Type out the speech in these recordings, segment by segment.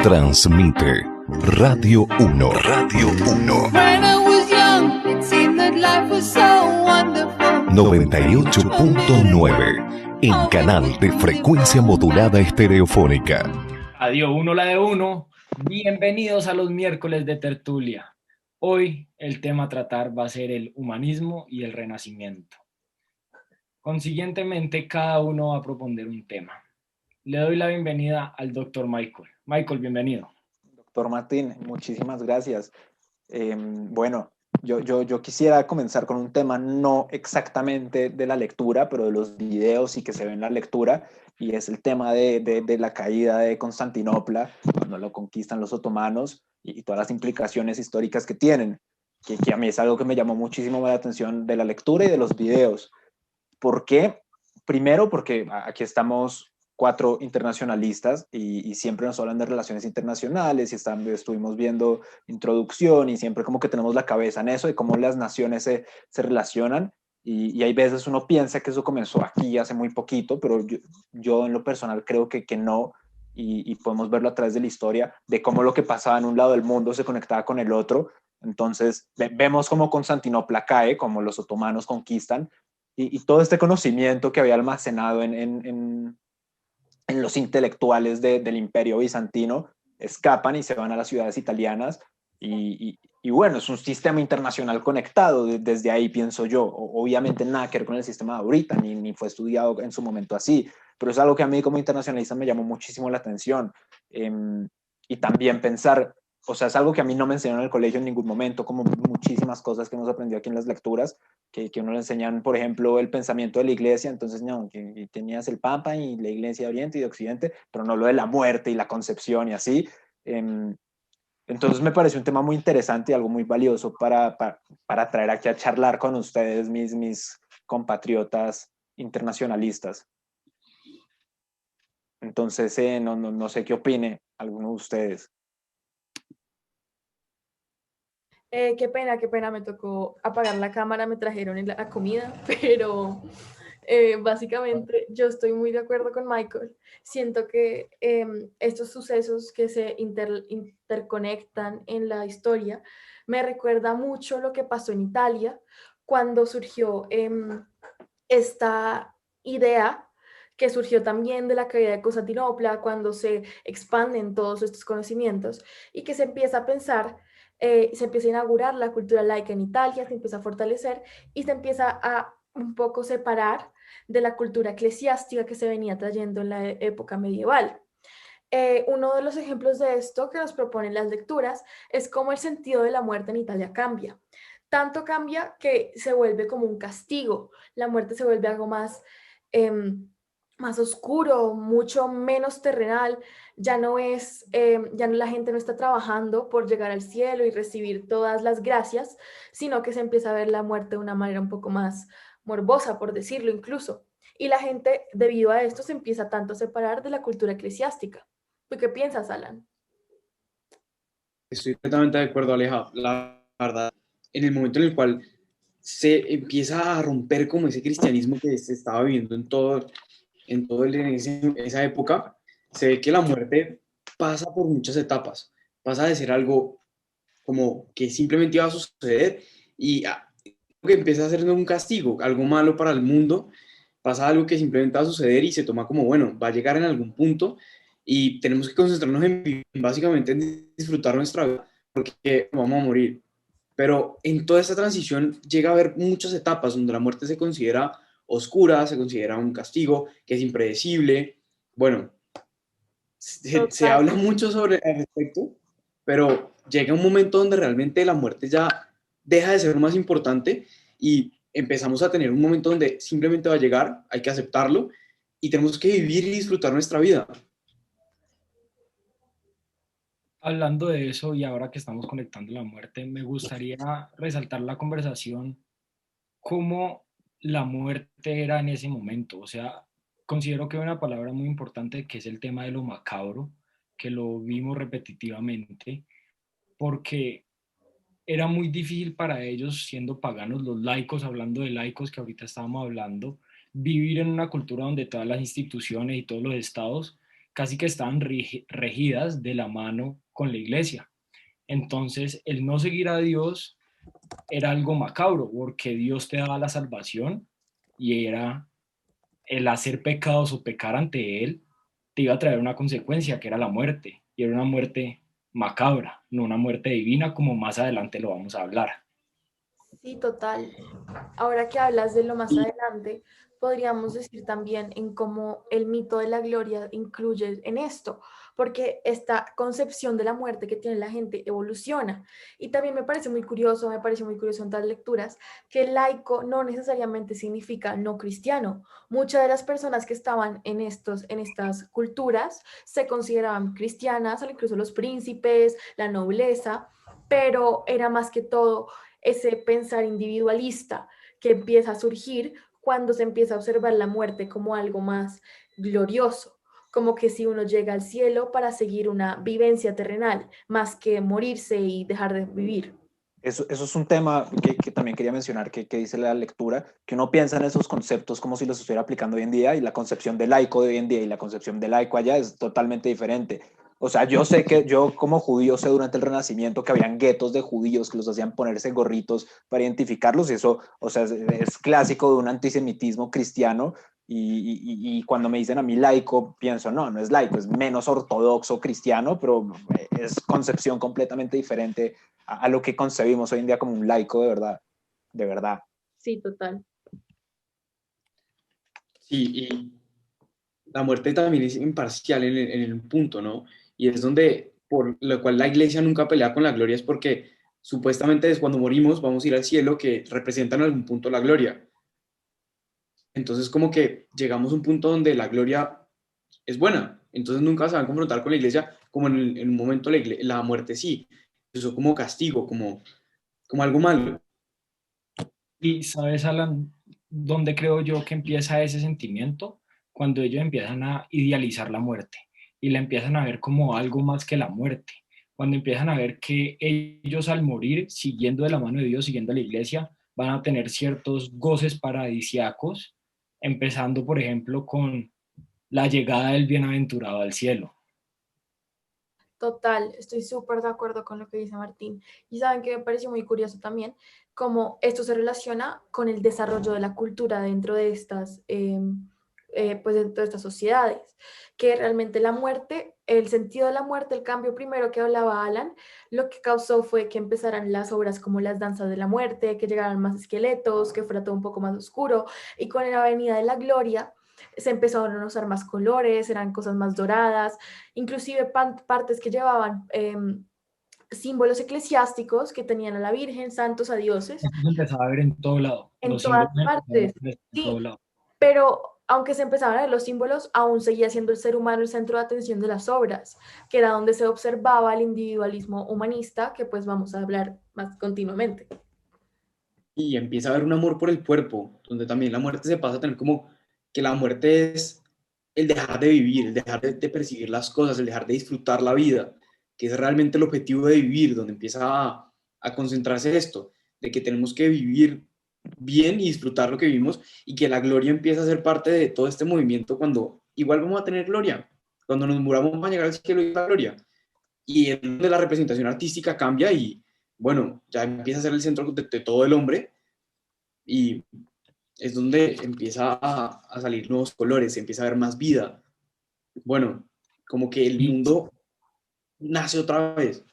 Transmite Radio 1. Radio 1. 98.9 en canal de frecuencia modulada estereofónica. Radio 1, la de 1. Bienvenidos a los miércoles de tertulia. Hoy el tema a tratar va a ser el humanismo y el renacimiento. Consiguientemente, cada uno va a proponer un tema. Le doy la bienvenida al doctor Michael. Michael, bienvenido. Doctor Martín, muchísimas gracias. Bueno, yo quisiera comenzar con un tema no exactamente de la lectura, pero de los videos y que se ve en la lectura, y es el tema de la caída de Constantinopla, cuando lo conquistan los otomanos, y todas las implicaciones históricas que tienen, que a mí es algo que me llamó muchísimo la atención de la lectura y de los videos. ¿Por qué? Primero, porque aquí estamos 4 internacionalistas y siempre nos hablan de relaciones internacionales y estuvimos viendo introducción y siempre como que tenemos la cabeza en eso, de cómo las naciones se relacionan y hay veces uno piensa que eso comenzó aquí hace muy poquito, pero yo en lo personal creo que no, y podemos verlo a través de la historia, de cómo lo que pasaba en un lado del mundo se conectaba con el otro. Entonces vemos cómo Constantinopla cae, cómo los otomanos conquistan, y todo este conocimiento que había almacenado en los intelectuales del imperio bizantino escapan y se van a las ciudades italianas y bueno, es un sistema internacional conectado desde ahí, pienso yo. Obviamente nada que ver con el sistema de ahorita, ni fue estudiado en su momento así, pero es algo que a mí como internacionalista me llamó muchísimo la atención. Y también pensar, o sea, es algo que a mí no me enseñaron en el colegio en ningún momento, como muchísimas cosas que hemos aprendido aquí en las lecturas, que uno le enseñan, por ejemplo, el pensamiento de la iglesia, entonces no, que tenías el Papa y la iglesia de Oriente y de Occidente, pero no lo de la muerte y la concepción y así. Entonces me pareció un tema muy interesante y algo muy valioso para traer aquí a charlar con ustedes, mis compatriotas internacionalistas. Entonces, no sé qué opine alguno de ustedes. Qué pena, me tocó apagar la cámara, me trajeron la comida, pero básicamente yo estoy muy de acuerdo con Michael. Siento que estos sucesos que se interconectan en la historia me recuerda mucho lo que pasó en Italia cuando surgió esta idea que surgió también de la caída de Constantinopla, cuando se expanden todos estos conocimientos y que se empieza a pensar, se empieza a inaugurar la cultura laica en Italia, se empieza a fortalecer y se empieza a un poco separar de la cultura eclesiástica que se venía trayendo en la época medieval. Uno de los ejemplos de esto que nos proponen las lecturas es cómo el sentido de la muerte en Italia cambia. Tanto cambia que se vuelve como un castigo. La muerte se vuelve algo más, más oscuro, mucho menos terrenal. La gente no está trabajando por llegar al cielo y recibir todas las gracias, sino que se empieza a ver la muerte de una manera un poco más morbosa, por decirlo incluso. Y la gente, debido a esto, se empieza tanto a separar de la cultura eclesiástica. ¿Tú qué piensas, Alan? Estoy completamente de acuerdo, Aleja. La verdad, en el momento en el cual se empieza a romper como ese cristianismo que se estaba viviendo en esa época, se ve que la muerte pasa por muchas etapas. Pasa de ser algo como que simplemente iba a suceder y que empieza a ser un castigo, algo malo para el mundo, pasa algo que simplemente va a suceder y se toma como, bueno, va a llegar en algún punto y tenemos que concentrarnos en básicamente en disfrutar nuestra vida porque vamos a morir. Pero en toda esta transición llega a haber muchas etapas donde la muerte se considera oscura, se considera un castigo, que es impredecible. Bueno, se habla mucho sobre el respecto, pero llega un momento donde realmente la muerte ya deja de ser lo más importante y empezamos a tener un momento donde simplemente va a llegar, hay que aceptarlo y tenemos que vivir y disfrutar nuestra vida. Hablando de eso y ahora que estamos conectando la muerte, me gustaría resaltar la conversación cómo la muerte era en ese momento. O sea, considero que hay una palabra muy importante que es el tema de lo macabro, que lo vimos repetitivamente, porque era muy difícil para ellos, siendo paganos, los laicos, hablando de laicos que ahorita estábamos hablando, vivir en una cultura donde todas las instituciones y todos los estados casi que estaban regidas de la mano con la iglesia. Entonces, el no seguir a Dios era algo macabro, porque Dios te daba la salvación y era el hacer pecados o pecar ante Él, te iba a traer una consecuencia, que era la muerte, y era una muerte macabra, no una muerte divina, como más adelante lo vamos a hablar. Sí, total. Ahora que hablas de lo más adelante, podríamos decir también en cómo el mito de la gloria incluye en esto, porque esta concepción de la muerte que tiene la gente evoluciona. Y también me parece muy curioso, me parece muy curioso en otras lecturas, que laico no necesariamente significa no cristiano. Muchas de las personas que estaban en estas culturas se consideraban cristianas, incluso los príncipes, la nobleza, pero era más que todo ese pensar individualista que empieza a surgir cuando se empieza a observar la muerte como algo más glorioso, como que si uno llega al cielo para seguir una vivencia terrenal, más que morirse y dejar de vivir. Eso es un tema que también quería mencionar, que dice la lectura, que uno piensa en esos conceptos como si los estuviera aplicando hoy en día, y la concepción de laico de hoy en día y la concepción de laico allá es totalmente diferente. O sea, yo sé que yo como judío sé durante el Renacimiento que habían guetos de judíos que los hacían ponerse gorritos para identificarlos, y eso, o sea, es clásico de un antisemitismo cristiano. Y cuando me dicen a mí laico, pienso, no, no es laico, es menos ortodoxo cristiano, pero es concepción completamente diferente a lo que concebimos hoy en día como un laico de verdad, de verdad. Sí, total. Sí, y la muerte también es imparcial en el punto, ¿no? Y es donde, por lo cual la iglesia nunca pelea con la gloria, es porque supuestamente es cuando morimos vamos a ir al cielo, que representa en algún punto la gloria. Entonces como que llegamos a un punto donde la gloria es buena, entonces nunca se van a confrontar con la iglesia como en un momento la muerte sí, eso como castigo, como algo malo. Y sabes, Alan, ¿dónde creo yo que empieza ese sentimiento? Cuando ellos empiezan a idealizar la muerte y la empiezan a ver como algo más que la muerte. Cuando empiezan a ver que ellos al morir, siguiendo de la mano de Dios, siguiendo a la iglesia, van a tener ciertos goces paradisiacos, empezando, por ejemplo, con la llegada del bienaventurado al cielo. Total, estoy súper de acuerdo con lo que dice Martín. Y saben que me pareció muy curioso también cómo esto se relaciona con el desarrollo de la cultura dentro de pues dentro de estas sociedades, que realmente la muerte, el sentido de la muerte, el cambio primero que hablaba Alan, lo que causó fue que empezaran las obras como las danzas de la muerte, que llegaran más esqueletos, que fuera todo un poco más oscuro, y con la venida de la gloria se empezaron a usar más colores, eran cosas más doradas, inclusive partes que llevaban símbolos eclesiásticos que tenían a la Virgen, santos, a dioses, Esto se empezaba a ver en todo lado. en Los todas símbolos empezaban a partes. ver en todo Sí, lado. pero aunque se empezaban a ver los símbolos, aún seguía siendo el ser humano el centro de atención de las obras, que era donde se observaba el individualismo humanista, que pues vamos a hablar más continuamente. Y empieza a haber un amor por el cuerpo, donde también la muerte se pasa a tener como que la muerte es el dejar de vivir, el dejar de percibir las cosas, el dejar de disfrutar la vida, que es realmente el objetivo de vivir, donde empieza a concentrarse esto, de que tenemos que vivir bien y disfrutar lo que vivimos, y que la gloria empieza a ser parte de todo este movimiento cuando igual vamos a tener gloria, cuando nos muramos vamos a llegar al cielo y la gloria, y es donde la representación artística cambia y bueno, ya empieza a ser el centro de todo el hombre, y es donde empieza a salir nuevos colores, empieza a haber más vida. Bueno, como que el Y mundo nace otra vez.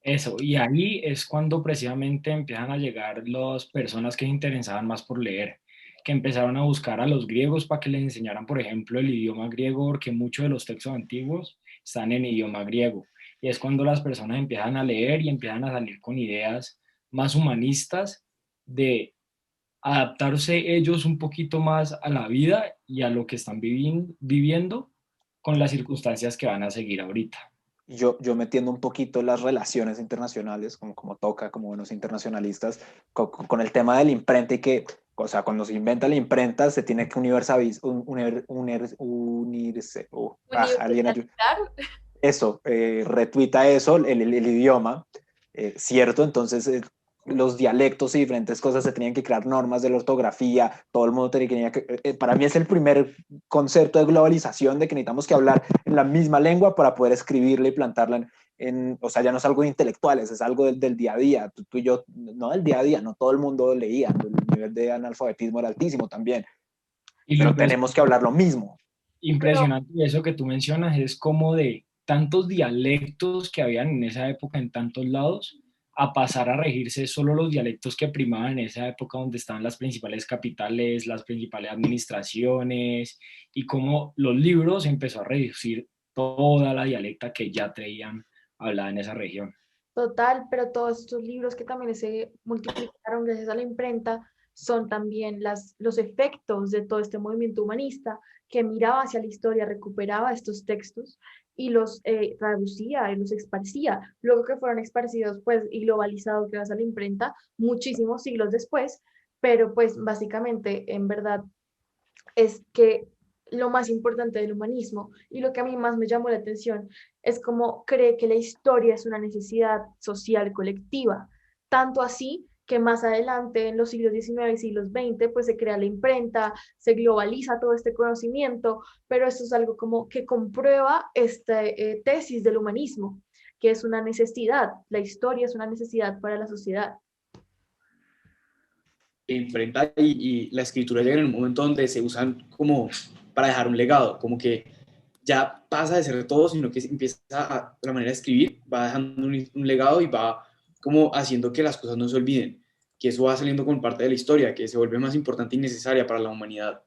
eso, y ahí es cuando precisamente empiezan a llegar las personas que se interesaban más por leer, que empezaron a buscar a los griegos para que les enseñaran, por ejemplo, el idioma griego, porque muchos de los textos antiguos están en idioma griego. Y es cuando las personas empiezan a leer y empiezan a salir con ideas más humanistas de adaptarse ellos un poquito más a la vida y a lo que están viviendo con las circunstancias que van a seguir ahorita. Yo metiendo un poquito las relaciones internacionales, como toca, como buenos internacionalistas, con el tema de la imprenta, y que, o sea, cuando se inventa la imprenta se tiene que universalizar, unirse, alguien Universalizar. eso, retuita eso, el idioma, ¿cierto? Entonces, los dialectos y diferentes cosas, se tenían que crear normas de la ortografía, todo el mundo tenía que, para mí es el primer concepto de globalización, de que necesitamos que hablar en la misma lengua para poder escribirla y plantarla o sea, ya no es algo de intelectuales, es algo del día a día, tú y yo, no del día a día, no todo el mundo leía, el nivel de analfabetismo era altísimo también, Y lo pero tenemos que hablar lo mismo. Pero impresionante de eso que tú mencionas es como de tantos dialectos que habían en esa época en tantos lados, a pasar a regirse solo los dialectos que primaban en esa época donde estaban las principales capitales, las principales administraciones, y cómo los libros empezó a reducir toda la dialecta que ya traían hablada en esa región. total, pero todos estos libros que también se multiplicaron gracias a la imprenta son también los efectos de todo este movimiento humanista que miraba hacia la historia, recuperaba estos textos y los traducía y los esparcía. Luego que fueron esparcidos pues, y globalizados gracias a la imprenta muchísimos siglos después, pero pues básicamente en verdad es que lo más importante del humanismo y lo que a mí más me llamó la atención es cómo cree que la historia es una necesidad social colectiva, tanto así que más adelante en los siglos XIX y siglos XX pues se crea la imprenta, se globaliza todo este conocimiento, pero esto es algo como que comprueba esta tesis del humanismo, que es una necesidad, la historia es una necesidad para la sociedad. Imprenta y la escritura llegan en un momento donde se usan como para dejar un legado, como que ya pasa de ser todo, sino que empieza la manera de escribir, va dejando un legado y va como haciendo que las cosas no se olviden, que eso va saliendo como parte de la historia, que se vuelve más importante y necesaria para la humanidad.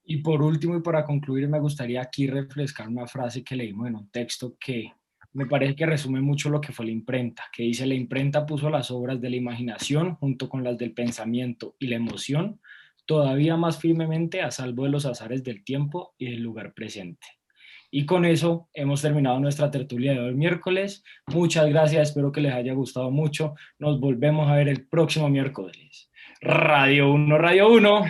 Y por último, y para concluir, me gustaría aquí refrescar una frase que leímos en un texto que me parece que resume mucho lo que fue la imprenta, que dice: la imprenta puso las obras de la imaginación junto con las del pensamiento y la emoción todavía más firmemente a salvo de los azares del tiempo y del lugar presente. Y con eso hemos terminado nuestra tertulia de hoy miércoles. Muchas gracias, espero que les haya gustado mucho. Nos volvemos a ver el próximo miércoles. Radio 1, Radio 1.